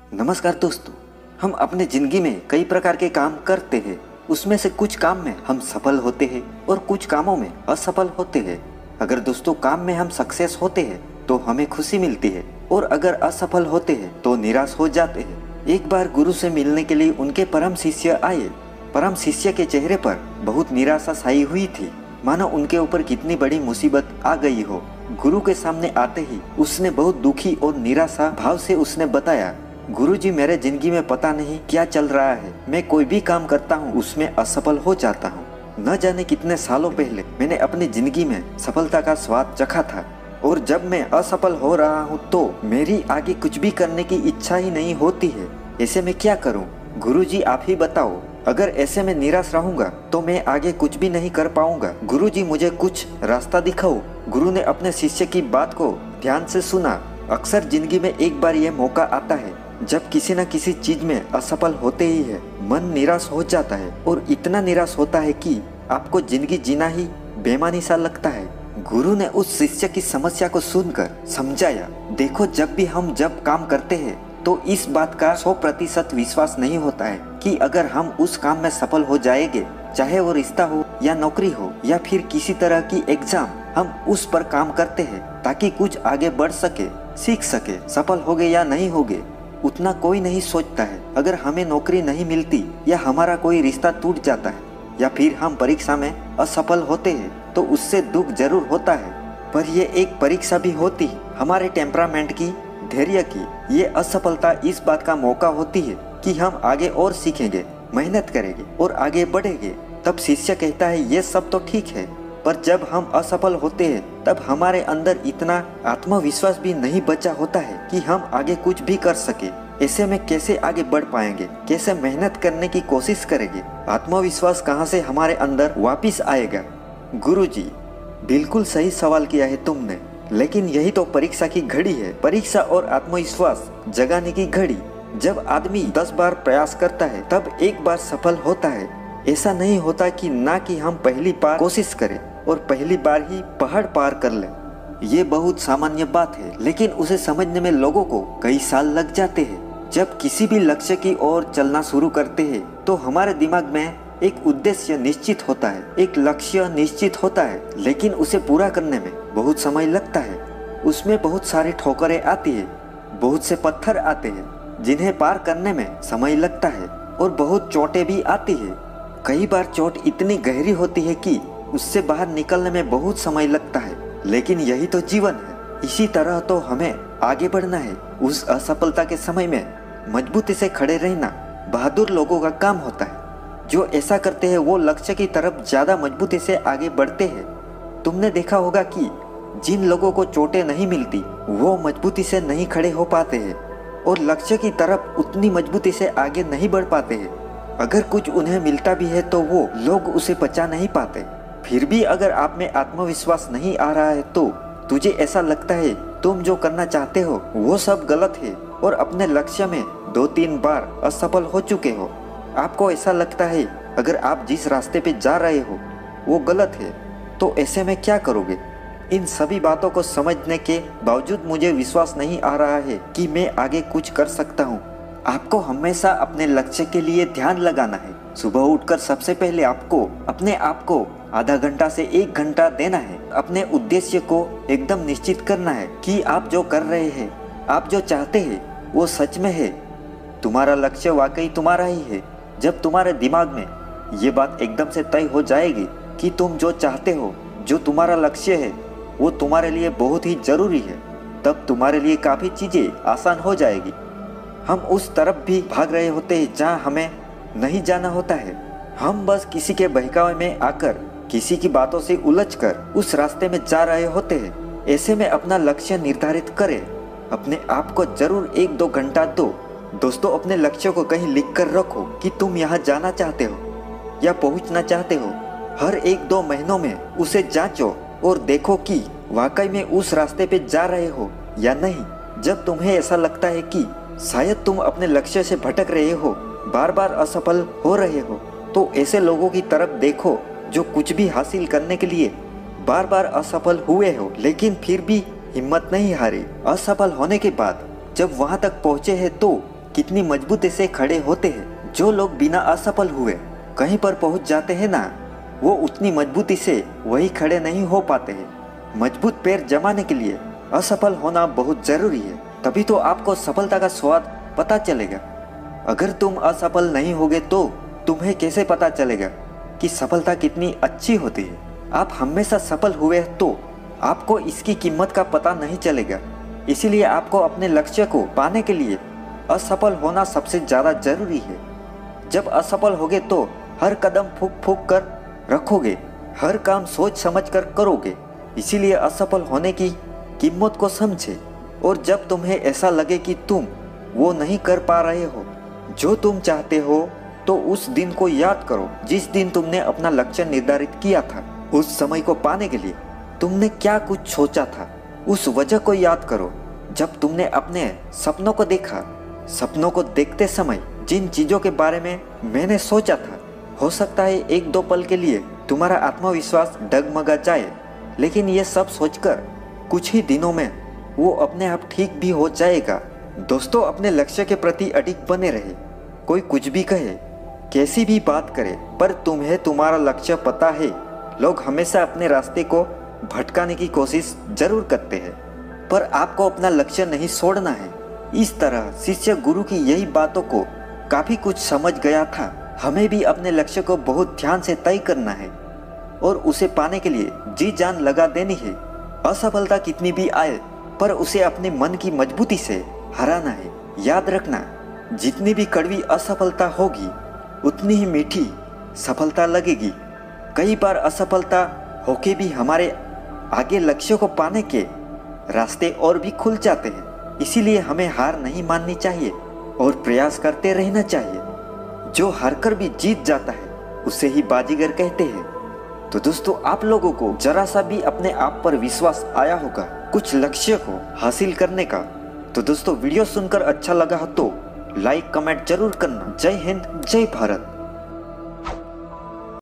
नमस्कार दोस्तों। हम अपने जिंदगी में कई प्रकार के काम करते हैं। उसमें से कुछ काम में हम सफल होते हैं और कुछ कामों में असफल होते हैं। अगर दोस्तों काम में हम सक्सेस होते हैं तो हमें खुशी मिलती है और अगर असफल होते हैं तो निराश हो जाते हैं। एक बार गुरु से मिलने के लिए उनके परम शिष्य आए। परम शिष्य के चेहरे पर बहुत निराशा छाई हुई थी, मानो उनके ऊपर कितनी बड़ी मुसीबत आ गई हो। गुरु के सामने आते ही उसने बहुत दुखी और निराशा भाव से उसने बताया, गुरुजी, मेरे जिंदगी में पता नहीं क्या चल रहा है। मैं कोई भी काम करता हूँ उसमें असफल हो जाता हूँ। न जाने कितने सालों पहले मैंने अपनी जिंदगी में सफलता का स्वाद चखा था और जब मैं असफल हो रहा हूँ तो मेरी आगे कुछ भी करने की इच्छा ही नहीं होती है। ऐसे में क्या करूँ? गुरुजी आप ही बताओ। अगर ऐसे में निराश रहूंगा तो मैं आगे कुछ भी नहीं कर पाऊंगा। गुरुजी मुझे कुछ रास्ता दिखाओ। गुरु ने अपने शिष्य की बात को ध्यान से सुना। अक्सर जिंदगी में एक बार यह मौका आता है जब किसी न किसी चीज में असफल होते ही है मन निराश हो जाता है और इतना निराश होता है कि आपको जिंदगी जीना ही बेमानी सा लगता है। गुरु ने उस शिष्य की समस्या को सुनकर समझाया, देखो जब भी हम काम करते हैं तो इस बात का 100% विश्वास नहीं होता है कि अगर हम उस काम में सफल हो जाएंगे, चाहे वो रिश्ता हो या नौकरी हो या फिर किसी तरह की एग्जाम, हम उस पर काम करते हैं ताकि कुछ आगे बढ़ सके, सीख सके। सफल होगे या नहीं होगे उतना कोई नहीं सोचता है। अगर हमें नौकरी नहीं मिलती या हमारा कोई रिश्ता टूट जाता है या फिर हम परीक्षा में असफल होते हैं तो उससे दुख जरूर होता है, पर यह एक परीक्षा भी होती है हमारे टेम्परामेंट की, धैर्य की। ये असफलता इस बात का मौका होती है कि हम आगे और सीखेंगे, मेहनत करेंगे और आगे बढ़ेंगे। तब शिष्य कहता है, ये सब तो ठीक है, पर जब हम असफल होते हैं तब हमारे अंदर इतना आत्मविश्वास भी नहीं बचा होता है कि हम आगे कुछ भी कर सके। ऐसे में कैसे आगे बढ़ पाएंगे, कैसे मेहनत करने की कोशिश करेंगे? आत्मविश्वास कहाँ से हमारे अंदर वापिस आएगा? गुरुजी, बिल्कुल सही सवाल किया है तुमने, लेकिन यही तो परीक्षा की घड़ी है। परीक्षा और आत्मविश्वास जगाने की घड़ी। जब आदमी 10 बार प्रयास करता है तब एक बार सफल होता है। ऐसा नहीं होता कि ना कि हम पहली बार कोशिश करें और पहली बार ही पहाड़ पार कर लें। ये बहुत सामान्य बात है, लेकिन उसे समझने में लोगों को कई साल लग जाते हैं। जब किसी भी लक्ष्य की ओर चलना शुरू करते हैं तो हमारे दिमाग में एक उद्देश्य निश्चित होता है, एक लक्ष्य निश्चित होता है, लेकिन उसे पूरा करने में बहुत समय लगता है। उसमें बहुत सारी ठोकरें आती है, बहुत से पत्थर आते हैं जिन्हें पार करने में समय लगता है और बहुत चोटें भी आती है। कई बार चोट इतनी गहरी होती है कि उससे बाहर निकलने में बहुत समय लगता है, लेकिन यही तो जीवन है। इसी तरह तो हमें आगे बढ़ना है। उस असफलता के समय में मजबूती से खड़े रहना बहादुर लोगों का काम होता है। जो ऐसा करते हैं वो लक्ष्य की तरफ ज्यादा मजबूती से आगे बढ़ते हैं। तुमने देखा होगा कि जिन लोगों को चोटें नहीं मिलती वो मजबूती से नहीं खड़े हो पाते हैं और लक्ष्य की तरफ उतनी मजबूती से आगे नहीं बढ़ पाते हैं। अगर कुछ उन्हें मिलता भी है तो वो लोग उसे पचा नहीं पाते। फिर भी अगर आप में आत्मविश्वास नहीं आ रहा है तो तुझे ऐसा लगता है तुम जो करना चाहते हो वो सब गलत है और अपने लक्ष्य में 2-3 बार असफल हो चुके हो। आपको ऐसा लगता है अगर आप जिस रास्ते पे जा रहे हो वो गलत है, तो ऐसे में क्या करोगे? इन सभी बातों को समझने के बावजूद मुझे विश्वास नहीं आ रहा है कि मैं आगे कुछ कर सकता हूँ। आपको हमेशा अपने लक्ष्य के लिए ध्यान लगाना है। सुबह उठकर सबसे पहले आपको अपने आप को आधा घंटा से 1 घंटा देना है। अपने उद्देश्य को एकदम निश्चित करना है कि आप जो कर रहे हैं, आप जो चाहते हैं वो सच में है। तुम्हारा लक्ष्य वाकई तुम्हारा ही है। जब तुम्हारे दिमाग में ये बात एकदम से तय हो जाएगी कि तुम जो चाहते हो, जो तुम्हारा लक्ष्य है वो तुम्हारे लिए बहुत ही जरूरी है, तब तुम्हारे लिए काफ़ी चीज़ें आसान हो जाएगी। हम उस तरफ भी भाग रहे होते हैं जहाँ हमें नहीं जाना होता है। हम बस किसी के बहकावे में आकर, किसी की बातों से उलझकर उस रास्ते में जा रहे होते हैं। ऐसे में अपना लक्ष्य निर्धारित करें। अपने आप को जरूर 1-2 घंटा दो। दोस्तों, अपने लक्ष्य को कहीं लिख कर रखो कि तुम यहाँ जाना चाहते हो या पहुँचना चाहते हो। हर 1-2 महीनों में उसे जांचो और देखो कि वाकई में उस रास्ते पे जा रहे हो या नहीं। जब तुम्हें ऐसा लगता है कि शायद तुम अपने लक्ष्य से भटक रहे हो, बार बार असफल हो रहे हो, तो ऐसे लोगों की तरफ देखो जो कुछ भी हासिल करने के लिए बार बार असफल हुए हो लेकिन फिर भी हिम्मत नहीं हारी। असफल होने के बाद जब वहां तक पहुंचे हैं तो कितनी मजबूती से खड़े होते हैं। जो लोग बिना असफल हुए कहीं पर पहुंच जाते हैं ना, वो उतनी मजबूती से वही खड़े नहीं हो पाते हैं। मजबूत पैर जमाने के लिए असफल होना बहुत जरूरी है, तभी तो आपको सफलता का स्वाद पता चलेगा। अगर तुम असफल नहीं होगे तो तुम्हें कैसे पता चलेगा कि सफलता कितनी अच्छी होती है। आप हमेशा सफल हुए तो आपको इसकी कीमत का पता नहीं चलेगा। इसीलिए आपको अपने लक्ष्य को पाने के लिए असफल होना सबसे ज़्यादा जरूरी है। जब असफल होगे तो हर कदम फूक फूक कर रखोगे, हर काम सोच समझ कर करोगे। इसीलिए असफल होने की कीमत को समझे, और जब तुम्हें ऐसा लगे कि तुम वो नहीं कर पा रहे हो जो तुम चाहते हो, तो उस दिन को याद करो जिस दिन तुमने अपना लक्ष्य निर्धारित किया था। उस समय को पाने के लिए तुमने क्या कुछ सोचा था, उस वजह को याद करो जब तुमने अपने सपनों को देखा। सपनों को देखते समय जिन चीज़ों के बारे में मैंने सोचा था, हो सकता है एक दो पल के लिए तुम्हारा आत्मविश्वास डगमगा जाए, लेकिन ये सब सोचकर कुछ ही दिनों में वो अपने आप ठीक भी हो जाएगा। दोस्तों, अपने लक्ष्य के प्रति अडिग बने रहे। कोई कुछ भी कहे, कैसी भी बात करे, पर तुम्हें तुम्हारा लक्ष्य पता है। लोग हमेशा अपने रास्ते को भटकाने की कोशिश जरूर करते हैं, पर आपको अपना लक्ष्य नहीं छोड़ना है। इस तरह शिष्य गुरु की यही बातों को काफी कुछ समझ गया था। हमें भी अपने लक्ष्य को बहुत ध्यान से तय करना है और उसे पाने के लिए जी जान लगा देनी है। असफलता कितनी भी आए, पर उसे अपने मन की मजबूती से हराना है। याद रखना, जितनी भी कड़वी असफलता होगी उतनी ही मीठी सफलता लगेगी। कई बार असफलता होके भी हमारे आगे लक्ष्य को पाने के रास्ते और भी खुल जाते हैं। इसीलिए हमें हार नहीं माननी चाहिए और प्रयास करते रहना चाहिए। जो हारकर भी जीत जाता है उसे ही बाजीगर कहते हैं। तो दोस्तों, आप लोगों को जरा सा भी अपने आप पर विश्वास आया होगा कुछ लक्ष्य को हासिल करने का। तो दोस्तों, वीडियो सुनकर अच्छा लगा हो तो लाइक कमेंट जरूर करना। जय हिंद, जय भारत।